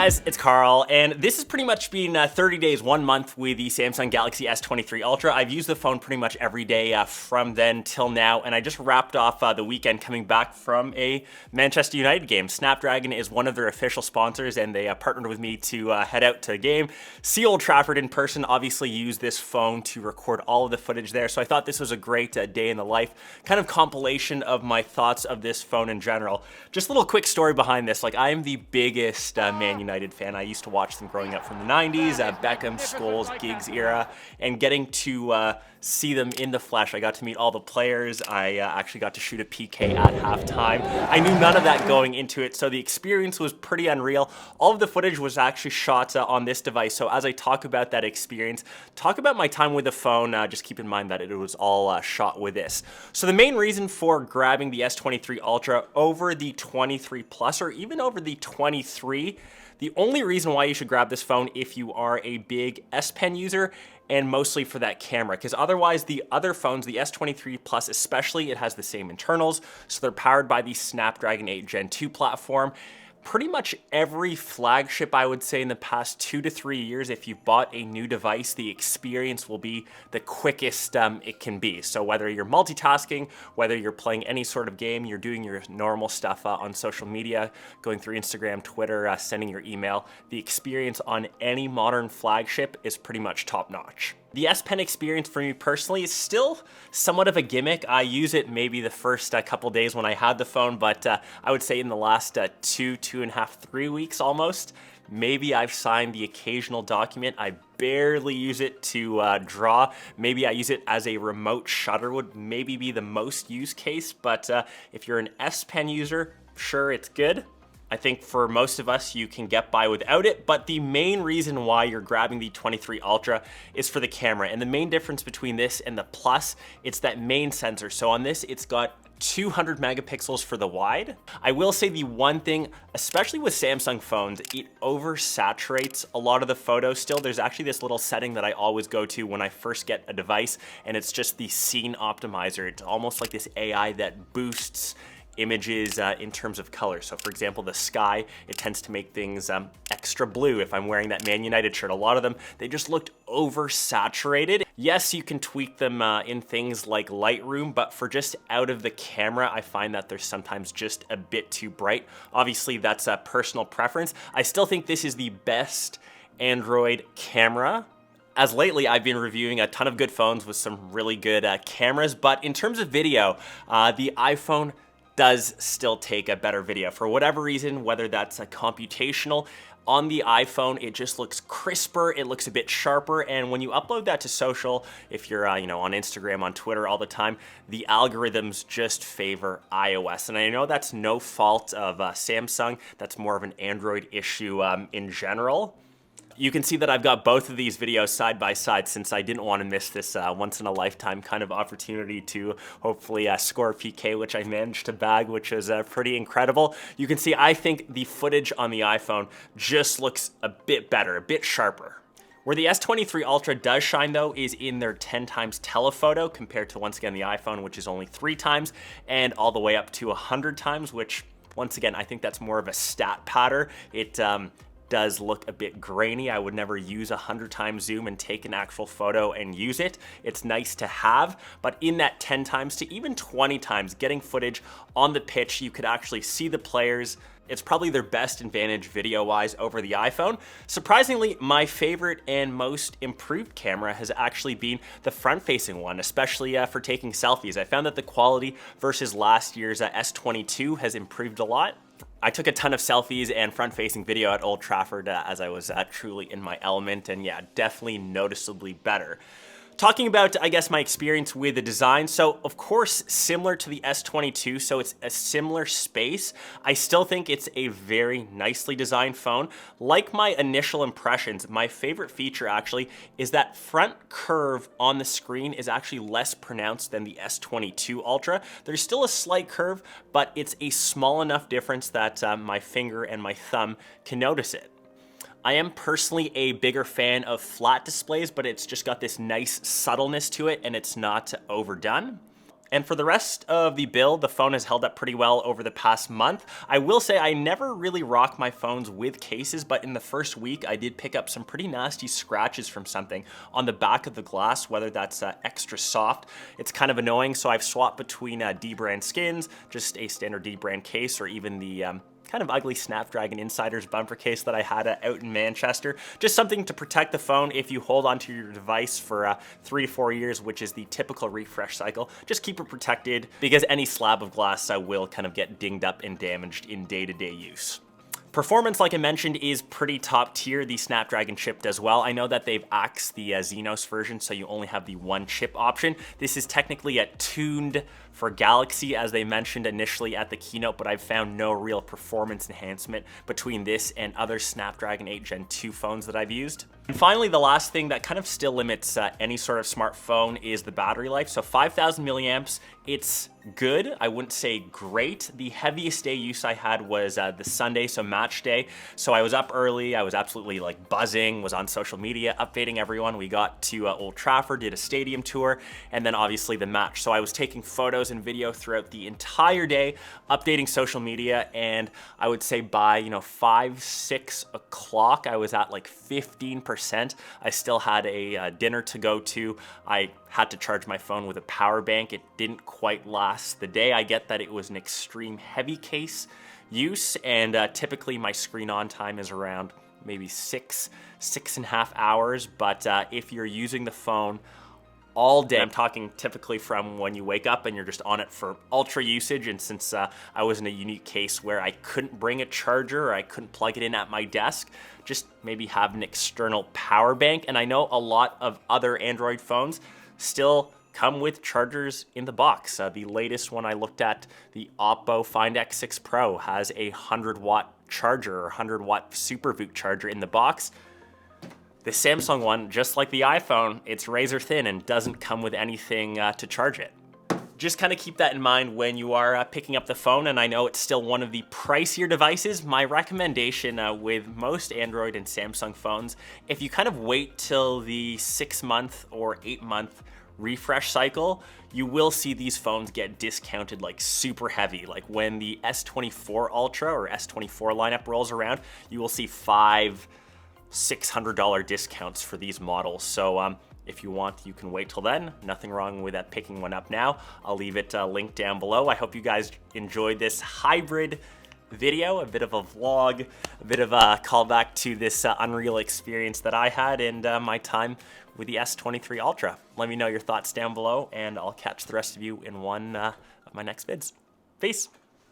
guys, it's Carl, and this has pretty much been 30 days, 1 month with the Samsung Galaxy S23 Ultra. I've used the phone pretty much every day from then till now, and I just wrapped off the weekend coming back from a Manchester United game. Snapdragon is one of their official sponsors, and they partnered with me to head out to a game, see Old Trafford in person, obviously use this phone to record all of the footage there, so I thought this was a great day in the life, kind of compilation of my thoughts of this phone in general. Just a little quick story behind this, like I am the biggest Man United fan. I used to watch them growing up from the 90s, Beckham, Scholes, Giggs era, and getting to see them in the flesh. I got to meet all the players. I actually got to shoot a PK at halftime. I knew none of that going into it, so the experience was pretty unreal. All of the footage was actually shot on this device, so as I talk about that experience, talk about my time with the phone, just keep in mind that it was all shot with this. So the main reason for grabbing the S23 Ultra over the 23 Plus or even over the 23, the only reason why you should grab this phone if you are a big S Pen user, and mostly for that camera, because otherwise the other phones, the S23 Plus especially, it has the same internals, so they're powered by the Snapdragon 8 Gen 2 platform. Pretty much every flagship, I would say, in the past 2 to 3 years, if you bought a new device, the experience will be the quickest it can be. So whether you're multitasking, whether you're playing any sort of game, you're doing your normal stuff on social media, going through Instagram, Twitter, sending your email, the experience on any modern flagship is pretty much top-notch. The S Pen experience for me personally is still somewhat of a gimmick. I use it maybe the first couple days when I had the phone, but I would say in the last 2.5, 3 weeks almost, maybe I've signed the occasional document. I barely use it to draw. Maybe I use it as a remote shutter would maybe be the most use case, but if you're an S Pen user, sure, it's good. I think for most of us, you can get by without it, but the main reason why you're grabbing the 23 Ultra is for the camera. And the main difference between this and the Plus, it's that main sensor. So on this, it's got 200 megapixels for the wide. I will say the one thing, especially with Samsung phones, it oversaturates a lot of the photos still. There's actually this little setting that I always go to when I first get a device, and it's just the scene optimizer. It's almost like this AI that boosts images in terms of color. So for example, the sky, it tends to make things extra blue. If I'm wearing that Man United shirt, a lot of them, they just looked oversaturated. Yes, you can tweak them in things like Lightroom, but for just out of the camera, I find that they're sometimes just a bit too bright. Obviously, that's a personal preference. I still think this is the best Android camera. As lately, I've been reviewing a ton of good phones with some really good cameras, but in terms of video, the iPhone does still take a better video. For whatever reason, whether that's a computational, on the iPhone, it just looks crisper, it looks a bit sharper, and when you upload that to social, if you're on Instagram, on Twitter all the time, the algorithms just favor iOS. And I know that's no fault of Samsung, that's more of an Android issue in general. You can see that I've got both of these videos side by side since I didn't want to miss this once-in-a-lifetime kind of opportunity to hopefully score a PK, which I managed to bag, which is pretty incredible. You can see I think the footage on the iPhone just looks a bit better, a bit sharper. Where the S23 Ultra does shine though is in their 10 times telephoto compared to, once again, the iPhone, which is only 3 times, and all the way up to 100 times, which once again, I think that's more of a stat pattern. It does look a bit grainy. I would never use 100 times zoom and take an actual photo and use it. It's nice to have, but in that 10 times to even 20 times, getting footage on the pitch, you could actually see the players. It's probably their best advantage video-wise over the iPhone. Surprisingly, my favorite and most improved camera has actually been the front-facing one, especially for taking selfies. I found that the quality versus last year's S22 has improved a lot. I took a ton of selfies and front-facing video at Old Trafford as I was truly in my element, and yeah, definitely noticeably better. Talking about, I guess, my experience with the design, so of course, similar to the S22, so it's a similar space. I still think it's a very nicely designed phone. Like my initial impressions, my favorite feature actually is that front curve on the screen is actually less pronounced than the S22 Ultra. There's still a slight curve, but it's a small enough difference that my finger and my thumb can notice it. I am personally a bigger fan of flat displays, but it's just got this nice subtleness to it and it's not overdone. And for the rest of the build, the phone has held up pretty well over the past month. I will say I never really rock my phones with cases, but in the first week, I did pick up some pretty nasty scratches from something on the back of the glass, whether that's extra soft. It's kind of annoying, so I've swapped between D brand skins, just a standard D brand case, or even the kind of ugly Snapdragon Insiders bumper case that I had out in Manchester. Just something to protect the phone if you hold onto your device for 3 to 4 years, which is the typical refresh cycle. Just keep it protected because any slab of glass will kind of get dinged up and damaged in day-to-day use. Performance, like I mentioned, is pretty top tier. The Snapdragon chip does well. I know that they've axed the Exynos version, so you only have the one chip option. This is technically tuned for Galaxy, as they mentioned initially at the keynote, but I've found no real performance enhancement between this and other Snapdragon 8 Gen 2 phones that I've used. And finally, the last thing that kind of still limits any sort of smartphone is the battery life. So 5,000 milliamps, it's good. I wouldn't say great. The heaviest day use I had was the Sunday, so match day. So I was up early, I was absolutely like buzzing, was on social media, updating everyone. We got to Old Trafford, did a stadium tour, and then obviously the match. So I was taking photos and video throughout the entire day, updating social media, and I would say by 5, 6 o'clock, I was at like 15%. I still had a dinner to go to. I had to charge my phone with a power bank. It didn't quite last the day. I get that it was an extreme heavy case use, and typically my screen on time is around maybe 6.5 hours. But if you're using the phone all day, I'm talking typically from when you wake up and you're just on it for ultra usage, and since I was in a unique case where I couldn't bring a charger or I couldn't plug it in at my desk, just maybe have an external power bank. And I know a lot of other Android phones still come with chargers in the box. The latest one I looked at, the Oppo Find X6 Pro, has a 100-watt charger or 100-watt SuperVOOC charger in the box. The Samsung one, just like the iPhone, it's razor thin and doesn't come with anything to charge it. Just kind of keep that in mind when you are picking up the phone, and I know it's still one of the pricier devices. My recommendation with most Android and Samsung phones, if you kind of wait till the 6-month or 8-month refresh cycle, you will see these phones get discounted like super heavy. Like when the S24 Ultra or S24 lineup rolls around, you will see $500-$600 discounts for these models. So if you want, you can wait till then. Nothing wrong with picking one up now. I'll leave it linked down below. I hope you guys enjoyed this hybrid video, a bit of a vlog, a bit of a callback to this unreal experience that I had and my time with the S23 Ultra. Let me know your thoughts down below, and I'll catch the rest of you in one of my next vids. Peace.